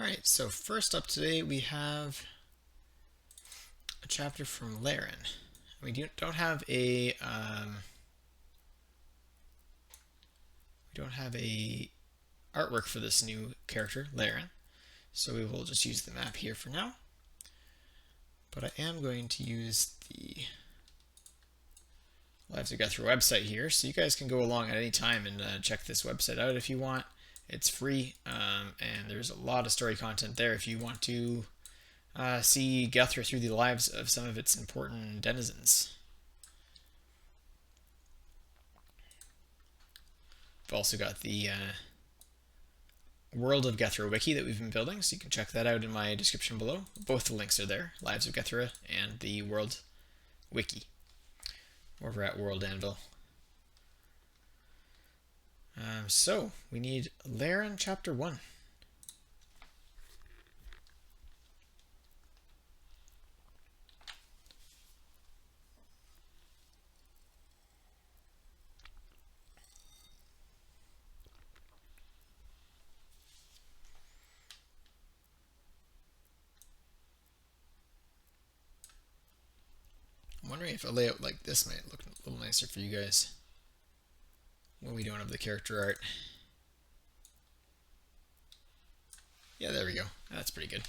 Alright, so first up today we have a chapter from Lerran. We don't have a artwork for this new character, Lerran, so we will just use the map here for now. But I am going to use the Lives of Gethra website here, so you guys can go along at any time and check this website out if you want. It's free, and there's a lot of story content there if you want to see Gethra through the lives of some of its important denizens. I've also got the World of Gethra wiki that we've been building, so you can check that out in my description below. Both the links are there, Lives of Gethra and the World wiki, over at World Anvil. So, we need Lerran Chapter 1. I'm wondering if a layout like this might look a little nicer for you guys when we don't have the character art. Yeah, there we go. That's pretty good.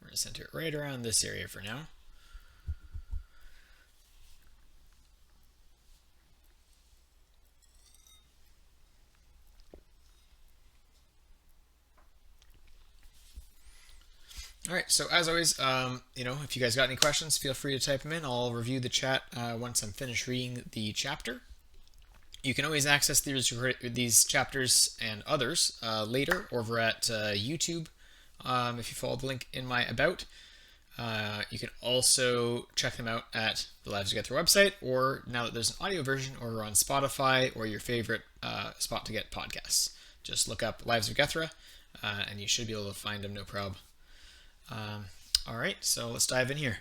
We're going to center it right around this area for now. Alright, so as always, if you guys got any questions, feel free to type them in. I'll review the chat once I'm finished reading the chapter. You can always access these chapters and others later over at YouTube if you follow the link in my About. You can also check them out at the Lives of Gethra website, or now that there's an audio version, over on Spotify or your favorite spot to get podcasts. Just look up Lives of Gethra and you should be able to find them, no problem. Alright, so let's dive in here.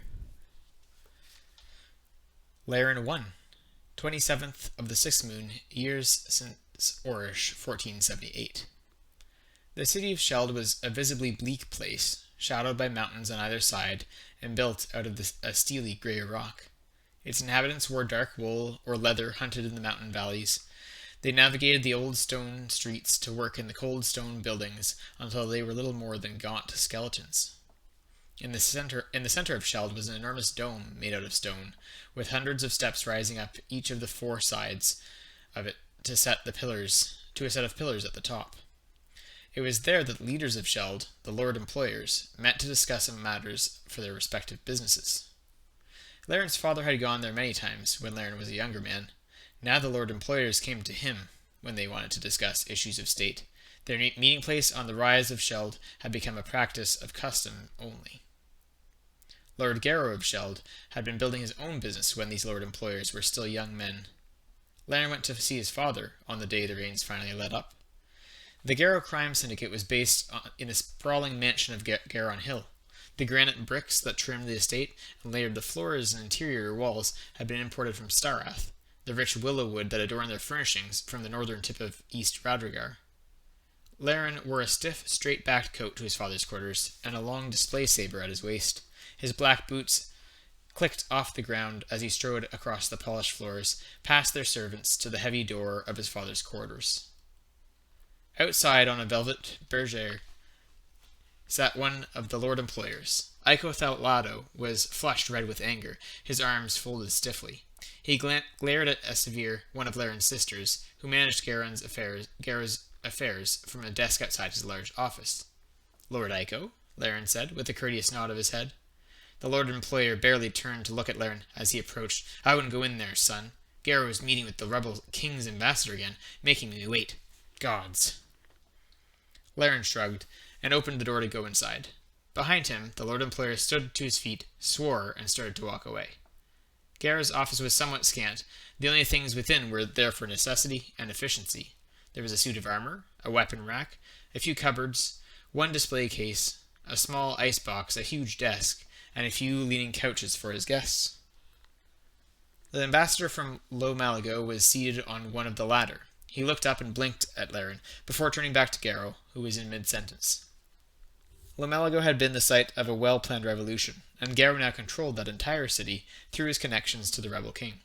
Lerran 1. 27th of the 6th moon, years since Orish, 1478. The city of Sheld was a visibly bleak place, shadowed by mountains on either side, and built out of a steely grey rock. Its inhabitants wore dark wool or leather hunted in the mountain valleys. They navigated the old stone streets to work in the cold stone buildings until they were little more than gaunt skeletons. In the center of Sheld was an enormous dome made out of stone, with hundreds of steps rising up each of the four sides of it to a set of pillars at the top. It was there that the leaders of Sheld, the Lord Employers, met to discuss matters for their respective businesses. Lerran's father had gone there many times when Lerran was a younger man. Now the Lord Employers came to him when they wanted to discuss issues of state. Their meeting place on the rise of Sheld had become a practice of custom only. Lord Garrow of Sheld had been building his own business when these Lord Employers were still young men. Lerran went to see his father on the day the rains finally let up. The Garrow crime syndicate was based in the sprawling mansion of Garron Hill. The granite bricks that trimmed the estate and layered the floors and interior walls had been imported from Starath, the rich willow wood that adorned their furnishings from the northern tip of East Radrigar. Lerran wore a stiff, straight-backed coat to his father's quarters, and a long display saber at his waist. His black boots clicked off the ground as he strode across the polished floors, past their servants, to the heavy door of his father's quarters. Outside, on a velvet bergère, sat one of the Lord Employers. Iko Thalado was flushed red with anger, his arms folded stiffly. He glared at Estivir, one of Lerran's sisters, who managed Garron's affairs from a desk outside his large office. "Lord Iko," Lerran said, with a courteous nod of his head. The Lord Employer barely turned to look at Lerran as he approached. "I wouldn't go in there, son. Garrow is meeting with the rebel king's ambassador again, making me wait. Gods." Lerran shrugged and opened the door to go inside. Behind him, the Lord Employer stood to his feet, swore, and started to walk away. Garrow's office was somewhat scant. The only things within were there for necessity and efficiency. There was a suit of armor, a weapon rack, a few cupboards, one display case, a small icebox, a huge desk, and a few leaning couches for his guests. The ambassador from Low Malago was seated on one of the latter. He looked up and blinked at Lerran, before turning back to Garrow, who was in mid-sentence. Lomeligo had been the site of a well-planned revolution, and Garrow now controlled that entire city through his connections to the rebel king.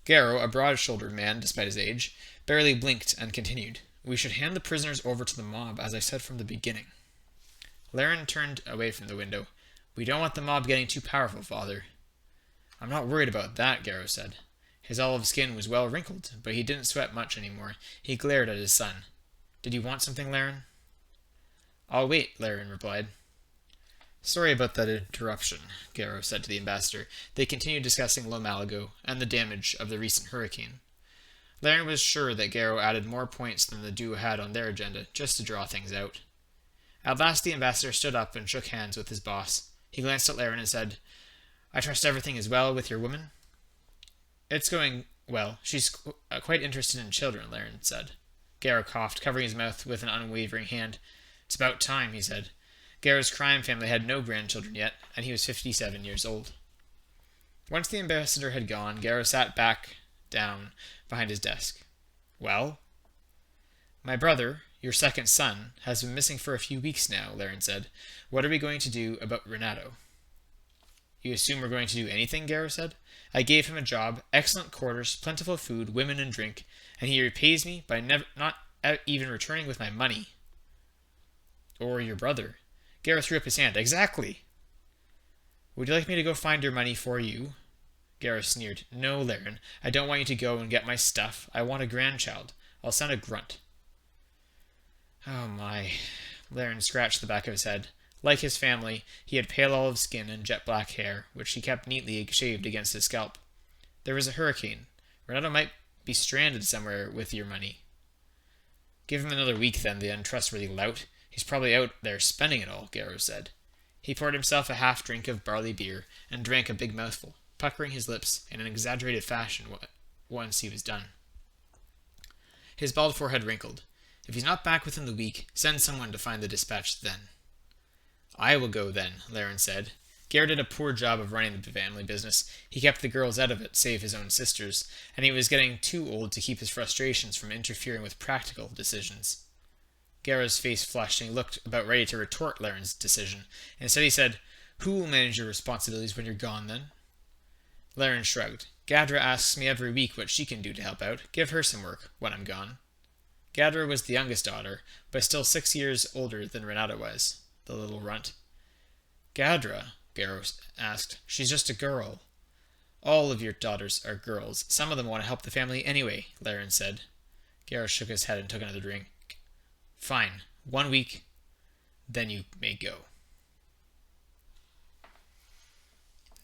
Garrow, a broad-shouldered man despite his age, barely blinked and continued, "We should hand the prisoners over to the mob, as I said from the beginning." Lerran turned away from the window. "We don't want the mob getting too powerful, Father." "I'm not worried about that," Garrow said. His olive skin was well wrinkled, but he didn't sweat much anymore. He glared at his son. "Did you want something, Lerran?" "I'll wait," Lerran replied. "Sorry about that interruption," Garrow said to the ambassador. They continued discussing Lomeligo and the damage of the recent hurricane. Lerran was sure that Garrow added more points than the duo had on their agenda, just to draw things out. At last the ambassador stood up and shook hands with his boss. He glanced at Lerran and said, "I trust everything is well with your woman?" "It's going well. She's quite interested in children," Lerran said. Garrow coughed, covering his mouth with an unwavering hand. "It's about time," he said. Garrow's crime family had no grandchildren yet, and he was 57 years old. Once the ambassador had gone, Garrow sat back down behind his desk. "Well?" "My brother, your second son, has been missing for a few weeks now," Lerran said. "What are we going to do about Renato?" "You assume we're going to do anything?" Garrow said. "I gave him a job, excellent quarters, plentiful food, women and drink, and he repays me by not even returning with my money." "Or your brother." Garrow threw up his hand. "Exactly!" "Would you like me to go find your money for you?" Garrow sneered. "No, Lerran, I don't want you to go and get my stuff. I want a grandchild. I'll send a grunt." "Oh my." Lerran scratched the back of his head. Like his family, he had pale olive skin and jet-black hair, which he kept neatly shaved against his scalp. There was a hurricane. Renato might be stranded somewhere with your money. "Give him another week, then, the untrustworthy lout. He's probably out there spending it all," Garrow said. He poured himself a half-drink of barley beer and drank a big mouthful, puckering his lips in an exaggerated fashion once he was done. His bald forehead wrinkled. "If he's not back within the week, send someone to find the dispatch then." "I will go, then," Lerran said. Garrow did a poor job of running the family business. He kept the girls out of it, save his own sisters, and he was getting too old to keep his frustrations from interfering with practical decisions. Garrow's face flushed, and he looked about ready to retort Lerran's decision. Instead he said, "Who will manage your responsibilities when you're gone, then?" Lerran shrugged. "Gethra asks me every week what she can do to help out. Give her some work, when I'm gone." Gethra was the youngest daughter, but still 6 years older than Renato was, the little runt. "Gethra?" Garrow asked. "She's just a girl." "All of your daughters are girls. Some of them want to help the family anyway," Lerran said. Garrow shook his head and took another drink. "Fine. 1 week. Then you may go."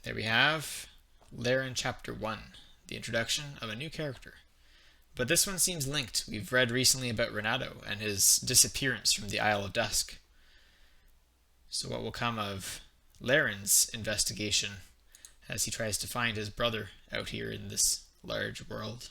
There we have Lerran Chapter 1, the introduction of a new character. But this one seems linked. We've read recently about Renato and his disappearance from the Isle of Dusk. So what will come of Lerran's investigation as he tries to find his brother out here in this large world?